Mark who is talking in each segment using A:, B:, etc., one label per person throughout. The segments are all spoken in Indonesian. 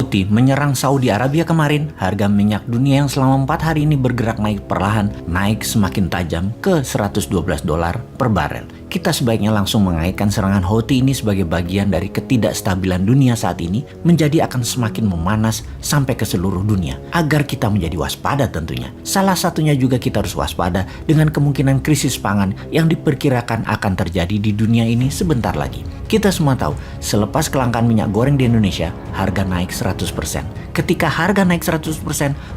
A: Houthi menyerang Saudi Arabia kemarin, harga minyak dunia yang selama 4 hari ini bergerak naik perlahan, naik semakin tajam ke $112 per barel. Kita sebaiknya langsung mengaitkan serangan Houthi ini sebagai bagian dari ketidakstabilan dunia saat ini menjadi akan semakin memanas sampai ke seluruh dunia. Agar kita menjadi waspada tentunya. Salah satunya juga kita harus waspada dengan kemungkinan krisis pangan yang diperkirakan akan terjadi di dunia ini sebentar lagi. Kita semua tahu, selepas kelangkaan minyak goreng di Indonesia, harga naik 100%. Ketika harga naik 100%,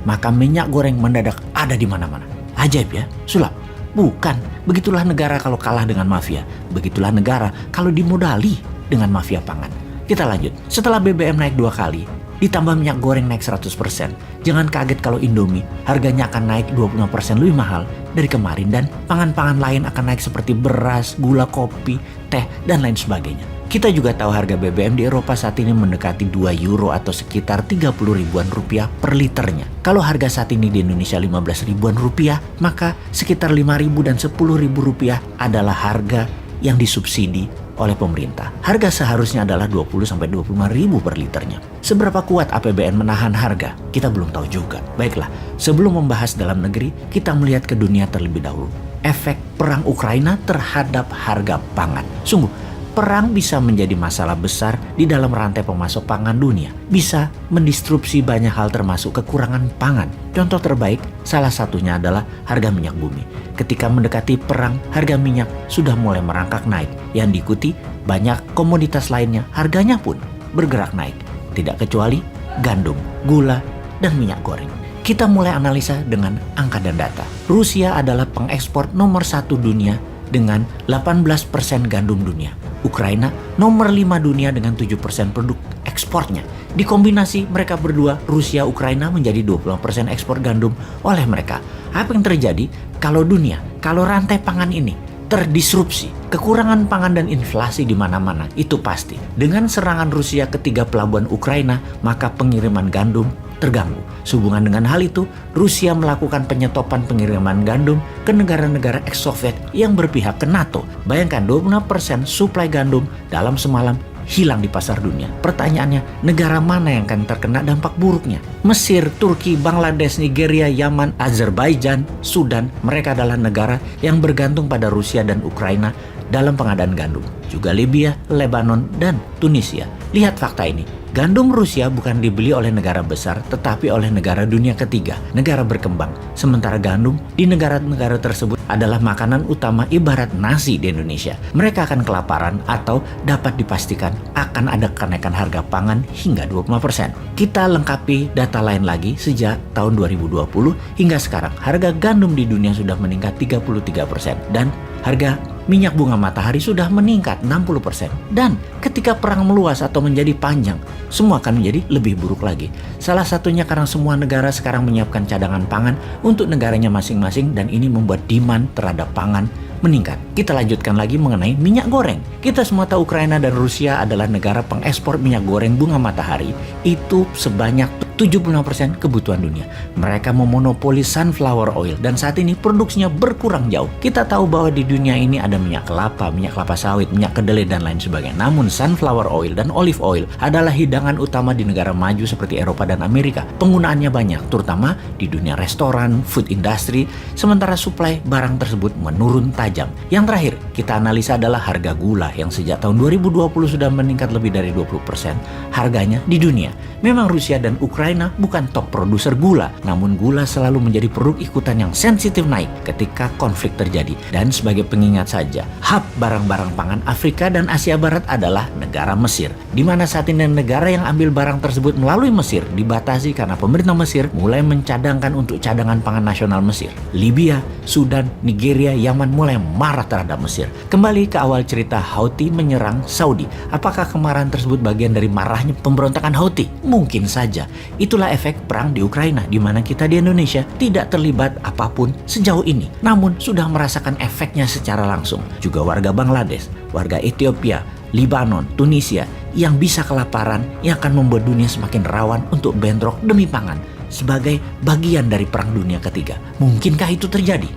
A: maka minyak goreng mendadak ada di mana-mana. Ajaib ya, sulap. Bukan, begitulah negara kalau kalah dengan mafia. Begitulah negara kalau dimodali dengan mafia pangan. Kita lanjut, setelah BBM naik 2 kali, ditambah minyak goreng naik 100%. Jangan kaget kalau Indomie harganya akan naik 25% lebih mahal dari kemarin. Dan pangan-pangan lain akan naik seperti beras, gula, kopi, teh, dan lain sebagainya. Kita juga tahu harga BBM di Eropa saat ini mendekati 2 euro atau sekitar 30 ribuan rupiah per liternya. Kalau harga saat ini di Indonesia 15 ribuan rupiah, maka sekitar 5 ribu dan 10 ribu rupiah adalah harga yang disubsidi oleh pemerintah. Harga seharusnya adalah 20-25 ribu per liternya. Seberapa kuat APBN menahan harga? Kita belum tahu juga. Baiklah, sebelum membahas dalam negeri, kita melihat ke dunia terlebih dahulu. Efek perang Ukraina terhadap harga pangan. Sungguh, perang bisa menjadi masalah besar di dalam rantai pemasok pangan dunia. Bisa mendistrupsi banyak hal termasuk kekurangan pangan. Contoh terbaik salah satunya adalah harga minyak bumi. Ketika mendekati perang, harga minyak sudah mulai merangkak naik. Yang diikuti banyak komoditas lainnya, harganya pun bergerak naik. Tidak kecuali gandum, gula, dan minyak goreng. Kita mulai analisa dengan angka dan data. Rusia adalah pengekspor nomor 1 dunia dengan 18% gandum dunia. Ukraina nomor 5 dunia dengan 7% produk ekspornya. Dikombinasi mereka berdua, Rusia, Ukraina menjadi 20% ekspor gandum oleh mereka. Apa yang terjadi kalau dunia, kalau rantai pangan ini terdisrupsi, kekurangan pangan dan inflasi di mana-mana, itu pasti. Dengan serangan Rusia ke 3 pelabuhan Ukraina, maka pengiriman gandum terganggu. Sehubungan dengan hal itu, Rusia melakukan penyetopan pengiriman gandum ke negara-negara ex-Soviet yang berpihak ke NATO. Bayangkan 26% suplai gandum dalam semalam hilang di pasar dunia. Pertanyaannya, negara mana yang akan terkena dampak buruknya? Mesir, Turki, Bangladesh, Nigeria, Yaman, Azerbaijan, Sudan, mereka adalah negara yang bergantung pada Rusia dan Ukraina dalam pengadaan gandum. Juga Libya, Lebanon, dan Tunisia. Lihat fakta ini. Gandum Rusia bukan dibeli oleh negara besar, tetapi oleh negara dunia ketiga, negara berkembang. Sementara gandum di negara-negara tersebut adalah makanan utama ibarat nasi di Indonesia. Mereka akan kelaparan atau dapat dipastikan akan ada kenaikan harga pangan hingga 25%. Kita lengkapi data lain lagi sejak tahun 2020 hingga sekarang. Harga gandum di dunia sudah meningkat 33% dan harga minyak bunga matahari sudah meningkat 60%. Dan ketika perang meluas atau menjadi panjang, semua akan menjadi lebih buruk lagi. Salah satunya karena semua negara sekarang menyiapkan cadangan pangan untuk negaranya masing-masing dan ini membuat demand terhadap pangan meningkat. Kita lanjutkan lagi mengenai minyak goreng. Kita semua tahu Ukraina dan Rusia adalah negara pengekspor minyak goreng bunga matahari. Itu sebanyak 76% kebutuhan dunia. Mereka memonopoli sunflower oil dan saat ini produksinya berkurang jauh. Kita tahu bahwa di dunia ini ada minyak kelapa sawit, minyak kedelai dan lain sebagainya. Namun sunflower oil dan olive oil adalah hidangan utama di negara maju seperti Eropa dan Amerika. Penggunaannya banyak, terutama di dunia restoran, food industry, sementara suplai barang tersebut menurun tajam. Yang terakhir, kita analisa adalah harga gula yang sejak tahun 2020 sudah meningkat lebih dari 20% harganya di dunia. Memang Rusia dan Ukraina bukan top produser gula, namun gula selalu menjadi produk ikutan yang sensitif naik ketika konflik terjadi. Dan sebagai pengingat saja, hub barang-barang pangan Afrika dan Asia Barat adalah negara Mesir, di mana saat ini negara yang ambil barang tersebut melalui Mesir dibatasi karena pemerintah Mesir mulai mencadangkan untuk cadangan pangan nasional Mesir. Libya, Sudan, Nigeria, Yaman mulai marah terhadap Mesir. Kembali ke awal cerita, Houthi menyerang Saudi. Apakah kemarahan tersebut bagian dari marahnya pemberontakan Houthi? Mungkin saja. Itulah efek perang di Ukraina, di mana kita di Indonesia tidak terlibat apapun sejauh ini, namun sudah merasakan efeknya secara langsung. Juga warga Bangladesh, warga Ethiopia, Lebanon, Tunisia yang bisa kelaparan, yang akan membuat dunia semakin rawan untuk bentrok demi pangan sebagai bagian dari perang dunia ketiga. Mungkinkah itu terjadi?